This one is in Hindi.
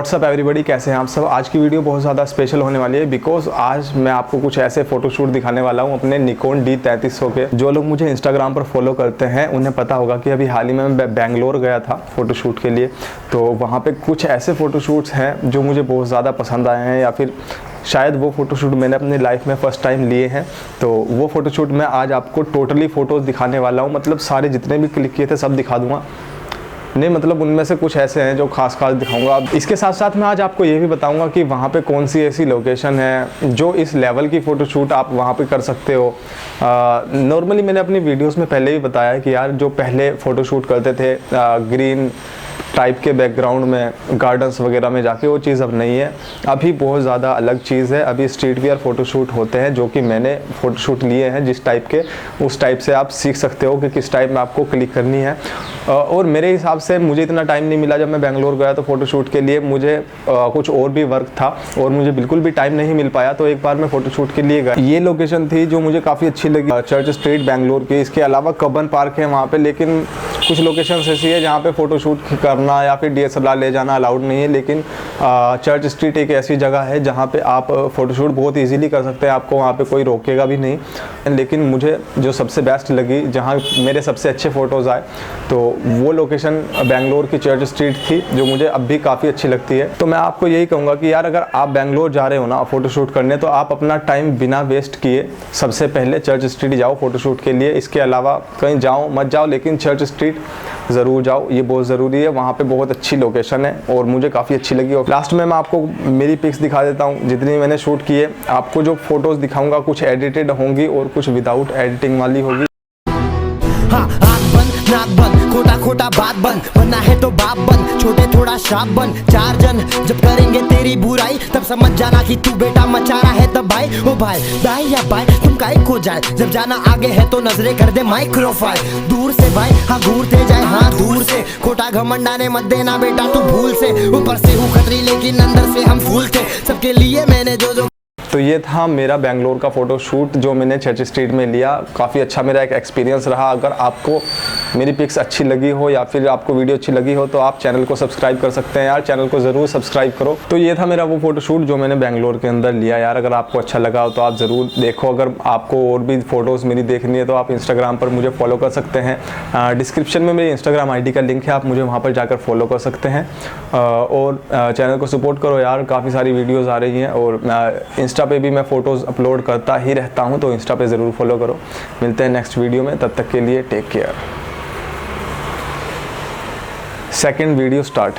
व्हाट्सअप एवरीबॉडी, कैसे हैं आप सब। आज की वीडियो बहुत ज़्यादा स्पेशल होने वाली है बिकॉज आज मैं आपको कुछ ऐसे फ़ोटोशूट दिखाने वाला हूं अपने निकॉन D3300 के। जो लोग मुझे इंस्टाग्राम पर फॉलो करते हैं उन्हें पता होगा कि अभी हाल ही में मैं बैंगलोर गया था फ़ोटोशूट के लिए। तो वहाँ पे कुछ ऐसे फ़ोटोशूट्स हैं जो मुझे बहुत ज़्यादा पसंद आए हैं, या फिर शायद वो फ़ोटोशूट मैंने अपनी लाइफ में फ़र्स्ट टाइम लिए हैं। तो वो फ़ोटोशूट मैं आज आपको टोटली फ़ोटोज़ दिखाने वाला हूँ, मतलब सारे जितने भी क्लिक किए थे सब दिखा दूँगा। नहीं, मतलब उनमें से कुछ ऐसे हैं जो खास दिखाऊंगा। इसके साथ साथ मैं आज आपको ये भी बताऊंगा कि वहाँ पे कौन सी ऐसी लोकेशन है जो इस लेवल की फ़ोटोशूट आप वहाँ पे कर सकते हो। नॉर्मली मैंने अपनी वीडियोस में पहले ही बताया है कि यार जो पहले फ़ोटोशूट करते थे ग्रीन टाइप के बैकग्राउंड में गार्डन्स वगैरह में जाके, वो चीज़ अब नहीं है। अभी बहुत ज़्यादा अलग चीज़ है। अभी स्ट्रीट वेयर फ़ोटोशूट होते हैं जो कि मैंने फ़ोटोशूट लिए हैं जिस टाइप के, उस टाइप से आप सीख सकते हो कि किस टाइप में आपको क्लिक करनी है। और मेरे हिसाब से मुझे इतना टाइम नहीं मिला जब मैं बैंगलोर गया तो फ़ोटोशूट के लिए मुझे कुछ और भी वर्क था और मुझे बिल्कुल भी टाइम नहीं मिल पाया। तो एक बार मैं फ़ोटोशूट के लिए गया। ये लोकेशन थी जो मुझे काफ़ी अच्छी लगी, चर्च स्ट्रीट बैंगलोर की। इसके अलावा कब्बन पार्क है वहाँ पे, लेकिन कुछ लोकेशंस ऐसी है जहाँ पे फ़ोटोशूट करना या फिर DSLR ले जाना अलाउड नहीं है। लेकिन चर्च स्ट्रीट एक ऐसी जगह है जहाँ पे आप फ़ोटोशूट बहुत इजीली कर सकते हैं, आपको वहाँ पे कोई रोकेगा भी नहीं। लेकिन मुझे जो सबसे बेस्ट लगी, जहाँ मेरे सबसे अच्छे फ़ोटोज़ आए, तो वो लोकेशन बैंगलोर की चर्च स्ट्रीट थी जो मुझे अब भी काफ़ी अच्छी लगती है। तो मैं आपको यही कहूँगा कि यार अगर आप बैंगलोर जा रहे हो ना फ़ोटोशूट करने, तो आप अपना टाइम बिना वेस्ट किए सबसे पहले चर्च स्ट्रीट जाओ फ़ोटोशूट के लिए। इसके अलावा कहीं जाओ मत जाओ, लेकिन चर्च स्ट्रीट ज़रूर जाओ, ये बहुत ज़रूरी है। वहाँ पे बहुत अच्छी लोकेशन है और मुझे काफ़ी अच्छी लगी। और लास्ट में मैं आपको मेरी पिक्स दिखा देता हूँ जितनी मैंने शूट की है। आपको जो फ़ोटोज़ दिखाऊंगा कुछ एडिटेड होंगी और कुछ विदाउट एडिटिंग वाली होगी। हाँ, आँख बंद नाक बंद, खोटा खोटा बात बंद, बनना है तो बाप बन, छोटे थोड़ा शाप बन। चार जन जब करेंगे तेरी बुराई तब समझ जाना कि तू बेटा मचा रहा है। तब भाई ओ भाई दाई या भाई तुम काहे खो जाए, जब जाना आगे है तो नजरे कर दे माइक्रोफाइल। दूर से भाई हाँ घूरते जाए, हाँ दूर से खोटा घमंडाने मत देना बेटा तू भूल से। ऊपर से हूँ खतरी लेकिन अंदर से हम फूल थे, सबके लिए मैंने जो तो ये था मेरा बैंगलोर का फ़ोटो शूट जो मैंने चर्च स्ट्रीट में लिया। काफ़ी अच्छा मेरा एक एक्सपीरियंस रहा। अगर आपको मेरी पिक्स अच्छी लगी हो या फिर आपको वीडियो अच्छी लगी हो तो आप चैनल को सब्सक्राइब कर सकते हैं यार, चैनल को ज़रूर सब्सक्राइब करो। तो ये था मेरा वो फ़ोटो शूट जो मैंने बैंगलोर के अंदर लिया। यार अगर आपको अच्छा लगा हो तो आप ज़रूर देखो। अगर आपको और भी फ़ोटोज़ मेरी देखनी है तो आप इंस्टाग्राम पर मुझे फॉलो कर सकते हैं। डिस्क्रिप्शन में मेरी इंस्टाग्राम ID का लिंक है, आप मुझे वहाँ पर जाकर फॉलो कर सकते हैं। और चैनल को सपोर्ट करो यार, काफ़ी सारी वीडियोज़ आ रही हैं। और इंस्टा पे भी मैं फ़ोटोज़ अपलोड करता ही रहता हूँ, तो इंस्टा पे ज़रूर फॉलो करो। मिलते हैं नेक्स्ट वीडियो में, तब तक के लिए take care. Second video start.